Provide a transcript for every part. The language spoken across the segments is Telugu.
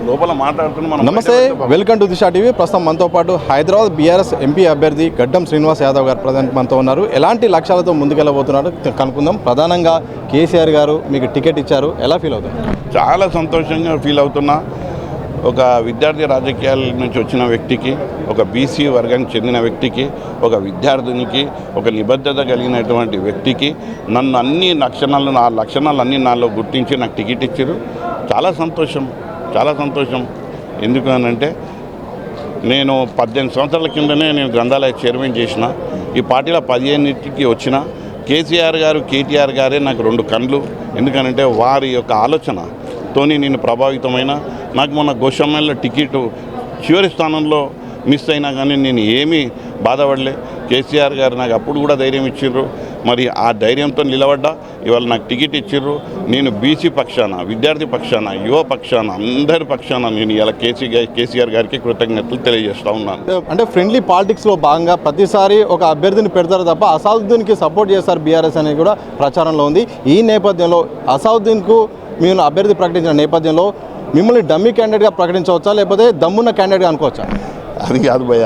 లోపల మాట్లాడుతున్నా మనం. నమస్తే, వెల్కమ్ టు దిశా టీవీ. ప్రస్తుతం మనతో పాటు హైదరాబాద్ బీఆర్ఎస్ ఎంపీ అభ్యర్థి గడ్డం శ్రీనివాస్ యాదవ్ గారు ప్రజెంట్ మనతో ఉన్నారు. ఎలాంటి లక్ష్యాలతో ముందుకెళ్ళబోతున్నారు కనుక్కుందాం. ప్రధానంగా కేసీఆర్ గారు మీకు టికెట్ ఇచ్చారు, ఎలా ఫీల్ అవుతారు? చాలా సంతోషంగా ఫీల్ అవుతున్నా. ఒక విద్యార్థి రాజకీయాల నుంచి వచ్చిన వ్యక్తికి, ఒక బీసీ వర్గానికి చెందిన వ్యక్తికి, ఒక విద్యార్థినికి, ఒక నిబద్ధత కలిగినటువంటి వ్యక్తికి నన్ను అన్ని లక్షణాలు, నా లక్షణాలు అన్నీ నాలో గుర్తించి నాకు టికెట్ ఇచ్చారు. చాలా సంతోషం, చాలా సంతోషం. ఎందుకు అనంటే నేను 18 సంవత్సరాల కిందనే నేను గ్రంథాలయ చైర్మన్ చేసిన. ఈ పార్టీలో 15కి వచ్చిన. కేసీఆర్ గారు, కేటీఆర్ గారే నాకు 2 కళ్ళు. ఎందుకనంటే వారి యొక్క ఆలోచనతోని నేను ప్రభావితమైన. నాకు మొన్న గోషమ్మలో టికెట్ చివరి స్థానంలో మిస్ అయినా కానీ నేను ఏమీ బాధపడలే. కేసీఆర్ గారు నాకు అప్పుడు కూడా ధైర్యం ఇచ్చిర్రు. మరి ఆ ధైర్యంతో నిలబడ్డా. ఇవాళ నాకు టికెట్ ఇచ్చిర్రు. నేను బీసీ పక్షాన, విద్యార్థి పక్షాన, యువ పక్షాన, అందరి పక్షాన నేను ఇలా కేసీఆర్ గారికి కృతజ్ఞతలు తెలియజేస్తూ ఉన్నాను. అంటే ఫ్రెండ్లీ పాలిటిక్స్లో భాగంగా ప్రతిసారి ఒక అభ్యర్థిని పెడతారు తప్ప అసదుద్దీన్కి సపోర్ట్ చేస్తారు బీఆర్ఎస్ అనేది కూడా ప్రచారంలో ఉంది. ఈ నేపథ్యంలో అసదుద్దీన్కు మీరు అభ్యర్థి ప్రకటించిన నేపథ్యంలో మిమ్మల్ని డమ్మీ క్యాండిడేట్గా ప్రకటించవచ్చా, లేకపోతే దమ్మున్న క్యాండిడేట్గా అనుకోవచ్చా? అది కాదు భయ్య,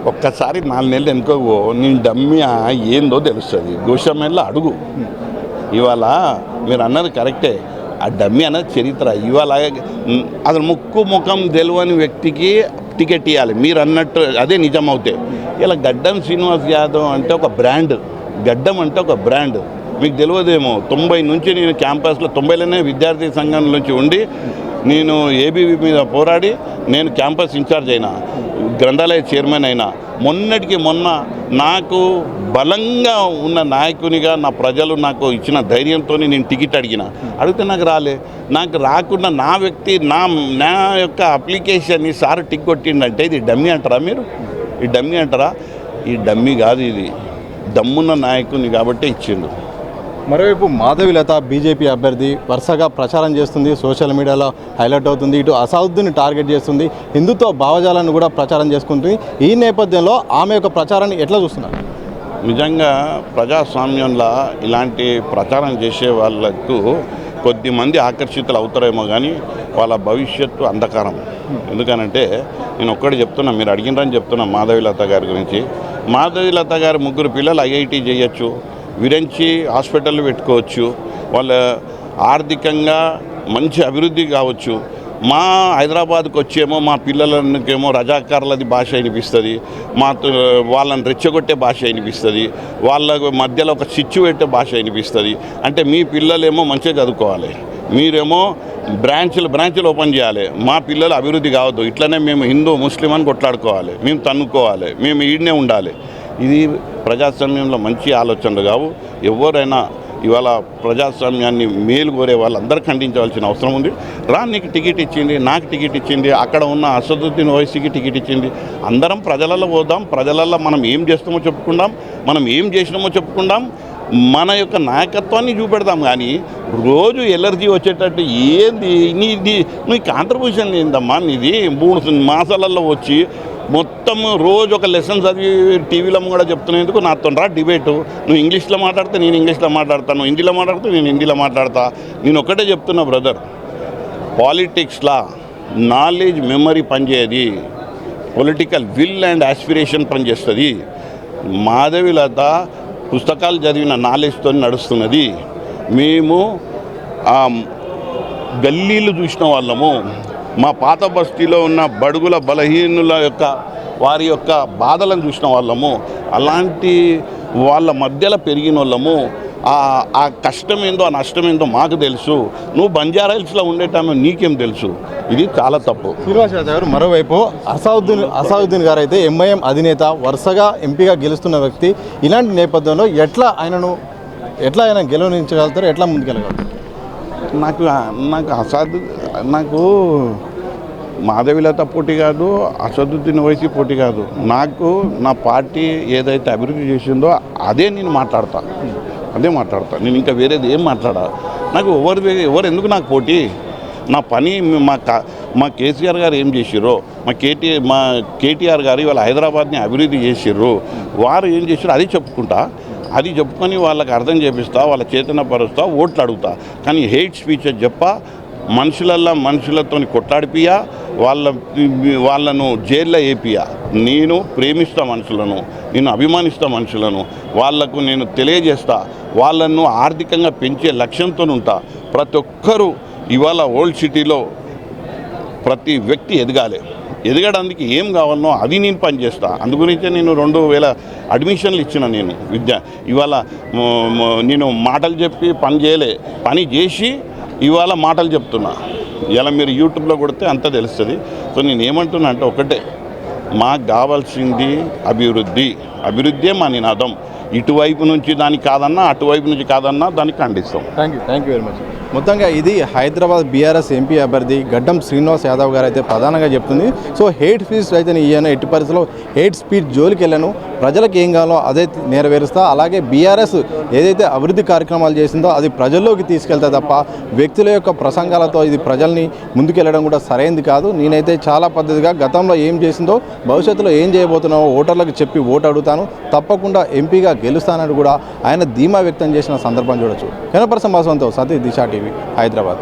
ఒక్కసారి 4 నెలలు ఎన్నుకోవో నేను డమ్మీ ఏందో తెలుస్తుంది. గోషమ్మలో అడుగు. ఇవాళ మీరు అన్నది కరెక్టే. ఆ డమ్మీ అన్నది చరిత్ర. ఇవాళ అసలు ముక్కు ముఖం తెలియని వ్యక్తికి టికెట్ ఇవ్వాలి మీరు అన్నట్టు, అదే నిజం అవుతే. ఇలా గడ్డం శ్రీనివాస్ యాదవ్ అంటే ఒక బ్రాండ్. గడ్డం అంటే ఒక బ్రాండ్. మీకు తెలియదేమో, 90 నుంచి నేను క్యాంపస్లో 90లోనే విద్యార్థి సంఘం నుంచి ఉండి నేను ఏబీవీ మీద పోరాడి నేను క్యాంపస్ ఇన్ఛార్జ్ అయినా, గ్రంథాలయ చైర్మన్ అయినా. మొన్నటికి మొన్న నాకు బలంగా ఉన్న నాయకునిగా నా ప్రజలు నాకు ఇచ్చిన ధైర్యంతో నేను టికెట్ అడిగితే నాకు రాలే. నాకు రాకుండా నా వ్యక్తి నా యొక్క అప్లికేషన్ని సార్ టిక్ కొట్టిండంటే ఇది డమ్మీ అంటారా మీరు? ఈ డమ్మీ అంటారా? ఈ డమ్మీ కాదు, ఇది దమ్మున్న నాయకుని కాబట్టి ఇచ్చిండు. మరోవైపు మాధవిలత బీజేపీ అభ్యర్థి వరుసగా ప్రచారం చేస్తుంది, సోషల్ మీడియాలో హైలైట్ అవుతుంది. ఇటు అసదుద్దీన్ని టార్గెట్ చేస్తుంది, హిందుత్వ భావజాలను కూడా ప్రచారం చేసుకుంటుంది. ఈ నేపథ్యంలో ఆమె యొక్క ప్రచారాన్ని ఎట్లా చూస్తున్నారు? నిజంగా ప్రజాస్వామ్యంలో ఇలాంటి ప్రచారం చేసే వాళ్ళకు కొద్దిమంది ఆకర్షితులు అవుతారేమో కానీ వాళ్ళ భవిష్యత్తు అంధకారం. ఎందుకనంటే నేను ఒక్కటి చెప్తున్నా, మీరు అడిగినరని చెప్తున్నా మాధవిలత గారి గురించి. మాధవిలత గారి 3 పిల్లలు ఐఐటీ చేయొచ్చు, విరంచి హాస్పిటల్ పెట్టుకోవచ్చు, వాళ్ళ ఆర్థికంగా మంచి అభివృద్ధి కావచ్చు. మా హైదరాబాద్కి వచ్చేమో మా పిల్లలకేమో రజాకారులది భాష వినిపిస్తుంది, వాళ్ళని రెచ్చగొట్టే భాష వినిపిస్తుంది, వాళ్ళ మధ్యలో ఒక చిచ్చు పెట్టే భాష వినిపిస్తుంది. అంటే మీ పిల్లలేమో మంచిగా చదువుకోవాలి, మీరేమో బ్రాంచ్లు ఓపెన్ చేయాలి, మా పిల్లలు అభివృద్ధి కావద్దు, ఇట్లనే మేము హిందూ ముస్లిం అని కొట్లాడుకోవాలి, మేము తన్నుకోవాలి, మేము ఈడనే ఉండాలి. ఇది ప్రజాస్వామ్యంలో మంచి ఆలోచనలు కావు. ఎవరైనా ఇవాళ ప్రజాస్వామ్యాన్ని మేలు కోరే వాళ్ళందరూ ఖండించవలసిన అవసరం ఉంది. నీకు టికెట్ ఇచ్చింది, నాకు టికెట్ ఇచ్చింది, అక్కడ ఉన్న అసదుద్దీన్ ఓవైసీకి టికెట్ ఇచ్చింది. అందరం ప్రజలలో పోదాం, ప్రజలలో మనం ఏం చేస్తామో చెప్పుకుందాం, మనం ఏం చేసినామో చెప్పుకుందాం, మన యొక్క నాయకత్వాన్ని చూపెడదాం. కానీ రోజు ఎలర్జీ వచ్చేటట్టు ఏంది నీ కాంట్రిబ్యూషన్ ఏందమ్మా? నీది 3 మాసాలలో వచ్చి మొత్తం రోజు ఒక లెసన్ చదివి టీవీలో కూడా చెప్తున్నందుకు నాతో రా డిబేటు. నువ్వు ఇంగ్లీష్లో మాట్లాడితే నేను ఇంగ్లీష్లో మాట్లాడతాను, నువ్వు హిందీలో మాట్లాడితే నేను హిందీలో మాట్లాడతా. నేను ఒకటే చెప్తున్నా బ్రదర్, పాలిటిక్స్లో నాలెడ్జ్ మెమరీ పనిచేయది, పొలిటికల్ విల్ అండ్ ఆస్పిరేషన్ పనిచేస్తుంది. మాధవిలత పుస్తకాలు చదివిన నాలెడ్జ్తో నడుస్తున్నది. మేము గల్లీలు చూసిన వాళ్ళము, మా పాత బస్తీలో ఉన్న బడుగుల బలహీనుల యొక్క వారి యొక్క బాధలను చూసిన వాళ్ళము, అలాంటి వాళ్ళ మధ్యలో పెరిగిన వాళ్ళము. ఆ కష్టం ఏందో ఆ నష్టం ఏందో మాకు తెలుసు. నువ్వు బంజారా హిల్స్లో ఉండేటమే నీకేం తెలుసు? ఇది చాలా తప్పు. శ్రీనివాస్ యాదవ్ గారు, మరోవైపు అసదుద్దీన్ గారు అయితే ఎంఐఎం అధినేత, వరుసగా ఎంపీగా గెలుస్తున్న వ్యక్తి. ఇలాంటి నేపథ్యంలో ఎట్లా ఆయన గెలవనించగలుగుతారు, ఎట్లా ముందుకెళ్ళగలుగుతారు? నాకు మాధవిలత పోటీ కాదు, అసదుద్దీన్ ఓవైసీ పోటీ కాదు. నాకు నా పార్టీ ఏదైతే అభివృద్ధి చేసిందో అదే నేను మాట్లాడతా. నేను ఇంకా వేరేది ఏం మాట్లాడా. నాకు ఎవరు ఎందుకు నాకు పోటీ? నా పని మా కేసీఆర్ గారు ఏం చేసిర్రో, మా కేటీఆర్ గారు ఇవాళ హైదరాబాద్ని అభివృద్ధి చేసిర్రు, వారు ఏం చేసిర్రో అది చెప్పుకుంటా. అది చెప్పుకొని వాళ్ళకి అర్థం చేపిస్తా, వాళ్ళ చైతన్యపరుస్తా, ఓట్లు అడుగుతా. కానీ హెయిట్ స్పీచ్ చెప్ప మనుషులతో కొట్లాడిపియా, వాళ్ళను జైల్లో వేపియా. నేను ప్రేమిస్తా మనుషులను, నేను అభిమానిస్తా మనుషులను, వాళ్లకు నేను తెలియజేస్తా, వాళ్ళను ఆర్థికంగా పెంచే లక్ష్యంతో ఉంటా. ప్రతి ఒక్కరూ ఇవాళ ఓల్డ్ సిటీలో ప్రతి వ్యక్తి ఎదగడానికి ఏం కావాలనో అది నేను పనిచేస్తా. అందుగురించే నేను 2000 అడ్మిషన్లు ఇచ్చిన. నేను ఇవాళ నేను మాటలు చెప్పి పని చేసి ఇవాళ మాటలు చెప్తున్నా. ఇలా మీరు యూట్యూబ్లో కొడితే అంతా తెలుస్తుంది. సో నేను ఏమంటున్నా అంటే ఒకటే, మాకు కావాల్సింది అభివృద్ధే మా నినాదం. ఇటువైపు నుంచి దానికి కాదన్నా, అటువైపు నుంచి కాదన్నా దాన్ని ఖండిస్తాం. Thank you very much. మొత్తంగా ఇది హైదరాబాద్ బీఆర్ఎస్ ఎంపీ అభ్యర్థి గడ్డం శ్రీనివాస్ యాదవ్ గారు అయితే ప్రధానంగా చెప్తుంది. సో హేట్ స్పీచ్ అయితే ఈయన ఎట్టి పరిస్థితుల్లో హేట్ స్పీచ్ జోలికి వెళ్ళాను, ప్రజలకు ఏం కావాలో అదే నెరవేరుస్తా. అలాగే బీఆర్ఎస్ ఏదైతే అభివృద్ధి కార్యక్రమాలు చేసిందో అది ప్రజల్లోకి తీసుకెళ్తే తప్ప వ్యక్తుల యొక్క ప్రసంగాలతో ఇది ప్రజల్ని ముందుకెళ్ళడం కూడా సరైనది కాదు. నేనైతే చాలా పద్ధతిగా గతంలో ఏం చేసిందో భవిష్యత్తులో ఏం చేయబోతున్నామో ఓటర్లకు చెప్పి ఓటు అడుగుతాను, తప్పకుండా ఎంపీగా గెలుస్తానని కూడా ఆయన ధీమా వ్యక్తం చేసిన సందర్భం చూడొచ్చు. కెమెరా పర్సన్ వాసవంతో సతీష్, దిశ టీవీ, హైదరాబాద్.